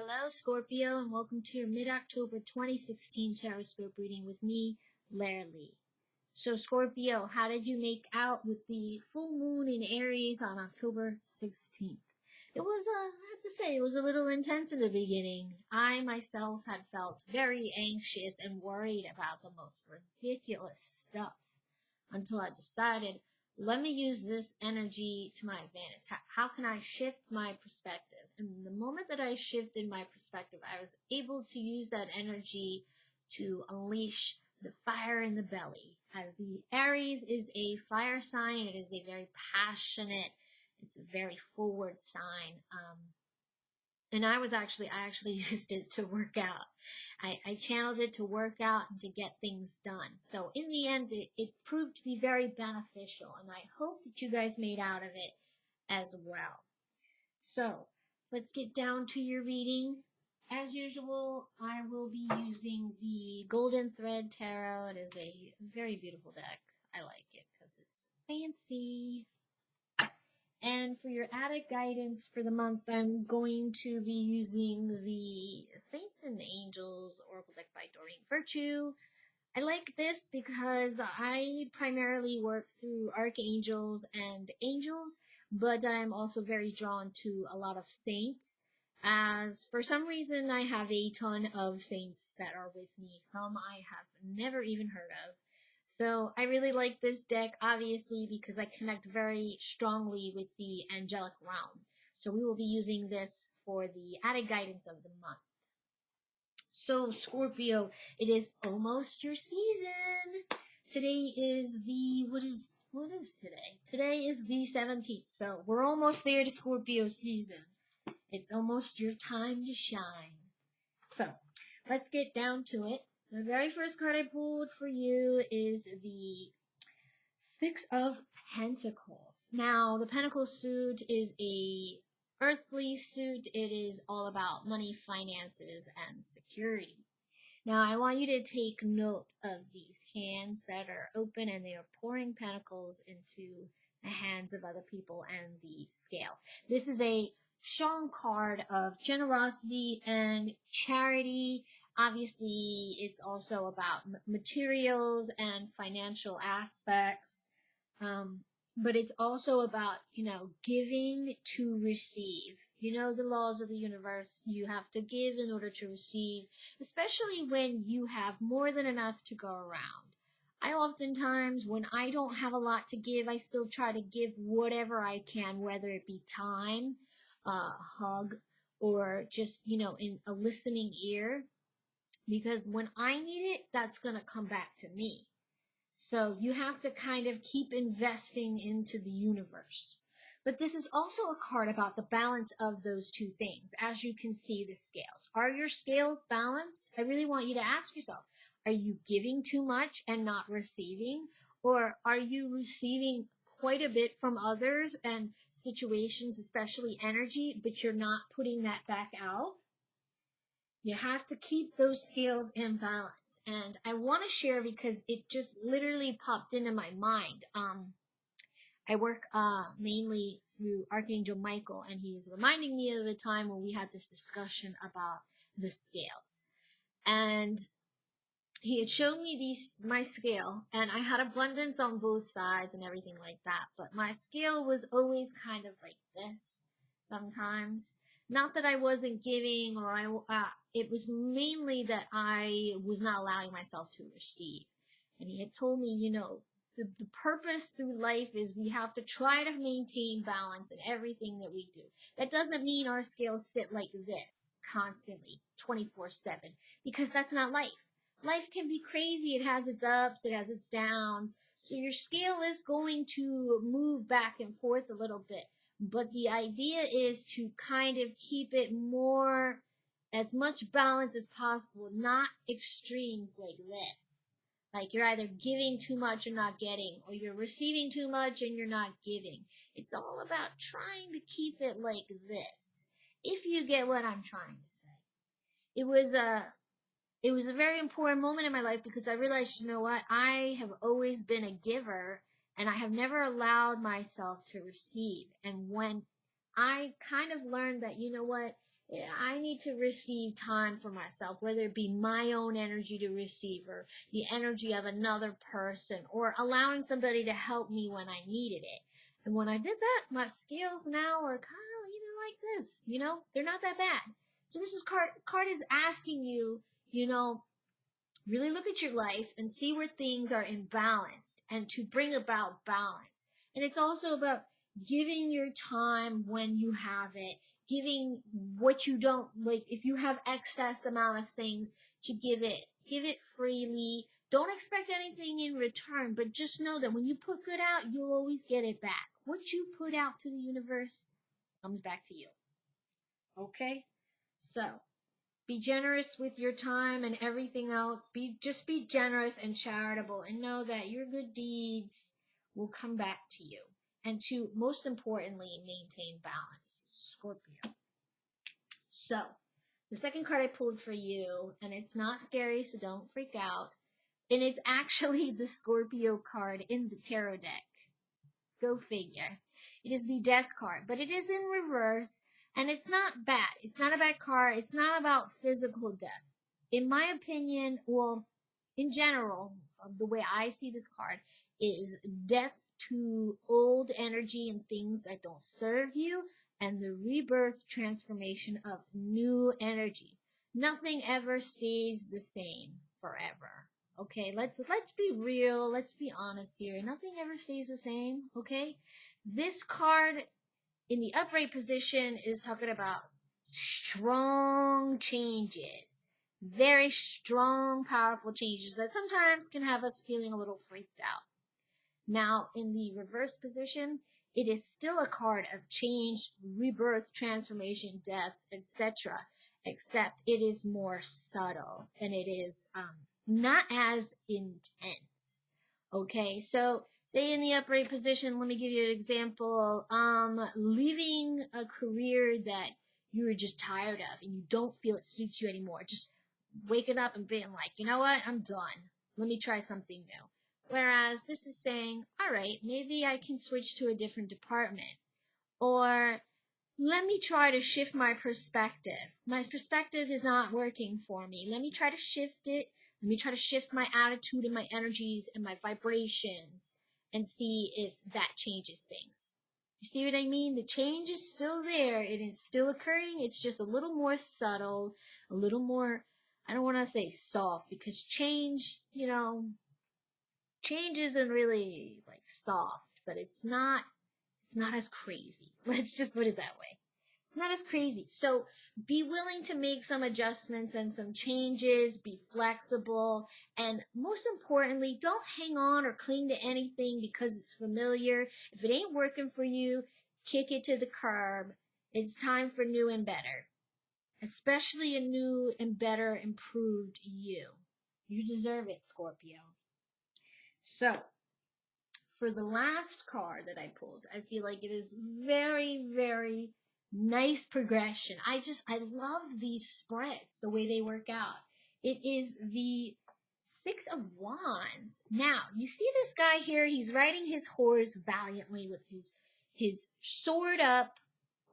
Hello, Scorpio, and welcome to your mid-October 2016 Tarotscope reading with me, Lara. So, Scorpio, how did you make out with the full moon in Aries on October 16th? It was, I have to say, it was a little intense in the beginning. I myself had felt very anxious and worried about the most ridiculous stuff until I decided, let me use this energy to my advantage. How can I shift my perspective? And the moment that I shifted my perspective, I was able to use that energy to unleash the fire in the belly. As the Aries is a fire sign, and it is a very passionate, it's a very forward sign. And I actually used it to work out. I channeled it to work out and to get things done. So in the end, it proved to be very beneficial, and I hope that you guys made out of it as well. So let's get down to your reading. As usual, I will be using the Golden Thread Tarot. It is a very beautiful deck. I like it because it's fancy. And for your added guidance for the month, I'm going to be using the Saints and Angels Oracle deck by Doreen Virtue. I like this because I primarily work through archangels and angels, but I'm also very drawn to a lot of saints, as for some reason I have a ton of saints that are with me. Some I have never even heard of. So I really like this deck, obviously, because I connect very strongly with the angelic realm. So we will be using this for the added guidance of the month. So Scorpio, it is almost your season. Today is the, what is today? Today is the 17th. So we're almost there to Scorpio season. It's almost your time to shine. So let's get down to it. The very first card I pulled for you is the Six of Pentacles. Now, the Pentacle suit is a earthly suit. It is all about money, finances, and security. Now, I want you to take note of these hands that are open and they are pouring pentacles into the hands of other people and the scale. This is a strong card of generosity and charity. Obviously, it's also about materials and financial aspects, but it's also about, giving to receive. You know the laws of the universe. You have to give in order to receive, especially when you have more than enough to go around. I oftentimes, when I don't have a lot to give, I still try to give whatever I can, whether it be time, a hug, or just, in a listening ear. Because when I need it, that's going to come back to me. So you have to kind of keep investing into the universe. But this is also a card about the balance of those two things. As you can see, the scales. Are your scales balanced? I really want you to ask yourself, are you giving too much and not receiving? Or are you receiving quite a bit from others and situations, especially energy, but you're not putting that back out? You have to keep those scales in balance. And I want to share because it just literally popped into my mind. I work mainly through Archangel Michael, and he's reminding me of a time when we had this discussion about the scales. And he had shown me my scale, and I had abundance on both sides and everything like that. But my scale was always kind of like this sometimes. Not that I wasn't giving, or it was mainly that I was not allowing myself to receive. And he had told me, the purpose through life is we have to try to maintain balance in everything that we do. That doesn't mean our scales sit like this constantly, 24/7, because that's not life. Life can be crazy. It has its ups, it has its downs. So your scale is going to move back and forth a little bit. But the idea is to kind of keep it more, as much balance as possible, not extremes like this. Like you're either giving too much and not getting, or you're receiving too much and you're not giving. It's all about trying to keep it like this, if you get what I'm trying to say. It was a very important moment in my life because I realized, you know what, I have always been a giver, and I have never allowed myself to receive. And when I kind of learned that, you know what, I need to receive time for myself, whether it be my own energy to receive or the energy of another person or allowing somebody to help me when I needed it. And when I did that, my skills now are kind of, like this, they're not that bad. So this is card is asking you, really look at your life and see where things are imbalanced and to bring about balance. And it's also about giving your time when you have it, giving what you don't, like if you have excess amount of things, to give it freely. Don't expect anything in return, but just know that when you put good out, you'll always get it back. What you put out to the universe comes back to you. Okay? So, be generous with your time and everything else. Just be generous and charitable, and know that your good deeds will come back to you. And to, most importantly, maintain balance, Scorpio. So, the second card I pulled for you, and it's not scary, so don't freak out. And it's actually the Scorpio card in the tarot deck. Go figure. It is the Death card, but it is in reverse. And it's not bad. It's not a bad card. It's not about physical death. In my opinion, well, in general, the way I see this card is death to old energy and things that don't serve you, and the rebirth transformation of new energy. Nothing ever stays the same forever. Okay, let's be real. Let's be honest here. Nothing ever stays the same. Okay, this card in the upright position is talking about strong changes, very strong, powerful changes that sometimes can have us feeling a little freaked out. Now, in the reverse position, it is still a card of change, rebirth, transformation, death, etc., except it is more subtle and it is not as intense. Okay, so say in the upright position, let me give you an example. Leaving a career that you were just tired of and you don't feel it suits you anymore. Just waking up and being like, you know what, I'm done. Let me try something new. Whereas this is saying, all right, maybe I can switch to a different department. Or let me try to shift my perspective. My perspective is not working for me. Let me try to shift it. Let me try to shift my attitude and my energies and my vibrations and see if that changes things. You see what I mean? The change is still there. It is still occurring. It's just a little more subtle, a little more, I don't want to say soft, because change, change isn't really like soft, but it's not as crazy. Let's just put it that way. It's not as crazy. So be willing to make some adjustments and some changes, be flexible, and most importantly, don't hang on or cling to anything because it's familiar. If it ain't working for you, kick it to the curb. It's time for new and better, especially a new and better, improved you. You deserve it, Scorpio. So, for the last card that I pulled, I feel like it is very, very nice progression. I love these spreads, the way they work out. It is the Six of Wands. Now, you see this guy here, he's riding his horse valiantly with his sword up,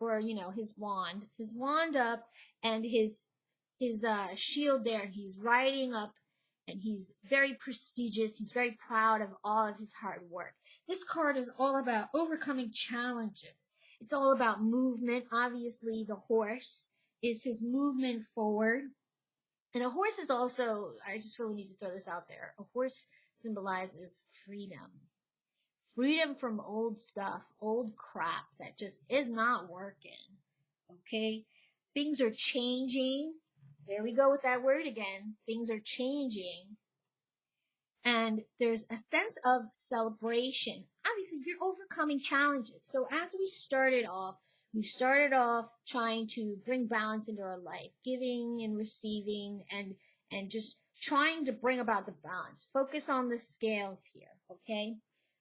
or, his wand up, and his shield there. He's riding up, and he's very prestigious. He's very proud of all of his hard work. This card is all about overcoming challenges. It's all about movement. Obviously, the horse is his movement forward. And a horse is also, I just really need to throw this out there, a horse symbolizes freedom. Freedom from old stuff, old crap that just is not working. Okay? Things are changing. There we go with that word again. Things are changing. And there's a sense of celebration. Obviously, you're overcoming challenges. So as we started off trying to bring balance into our life, giving and receiving, and just trying to bring about the balance. Focus on the scales here, okay?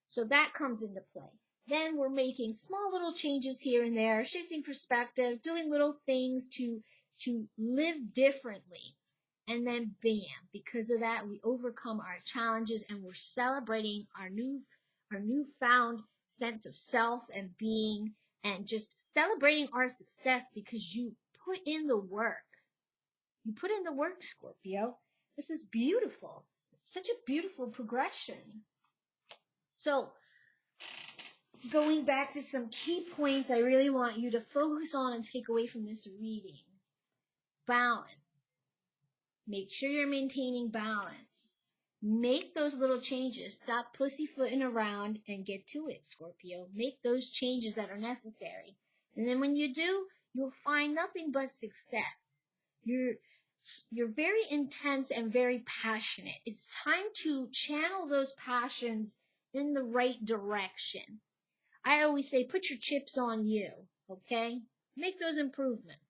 So that comes into play. Then we're making small little changes here and there, shifting perspective, doing little things to live differently. And then bam, because of that, we overcome our challenges and we're celebrating our newfound sense of self and being, and just celebrating our success because you put in the work. You put in the work, Scorpio. This is beautiful. Such a beautiful progression. So, going back to some key points I really want you to focus on and take away from this reading. Balance. Make sure you're maintaining balance. Make those little changes. Stop pussyfooting around and get to it, Scorpio. Make those changes that are necessary. And then when you do, you'll find nothing but success. You're very intense and very passionate. It's time to channel those passions in the right direction. I always say, put your chips on you, okay? Make those improvements.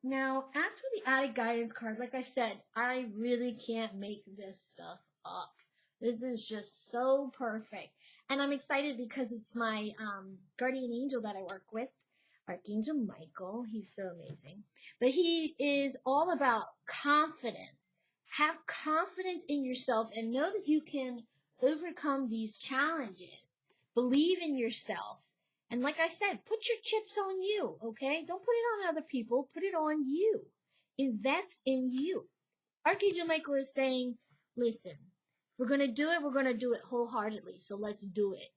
Now, as for the added guidance card, like I said, I really can't make this stuff up. This is just so perfect. And I'm excited because it's my guardian angel that I work with, Archangel Michael. He's so amazing. But he is all about confidence. Have confidence in yourself and know that you can overcome these challenges. Believe in yourself. And like I said, put your chips on you, okay? Don't put it on other people. Put it on you. Invest in you. Archangel Michael is saying, listen, if we're going to do it wholeheartedly. So let's do it.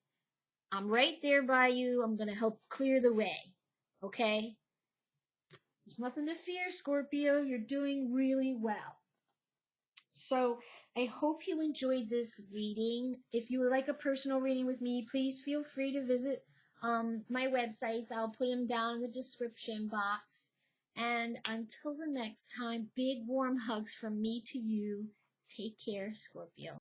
I'm right there by you. I'm going to help clear the way, okay? There's nothing to fear, Scorpio. You're doing really well. So I hope you enjoyed this reading. If you would like a personal reading with me, please feel free to visit my websites. I'll put them down in the description box. And until the next time, big warm hugs from me to you. Take care, Scorpio.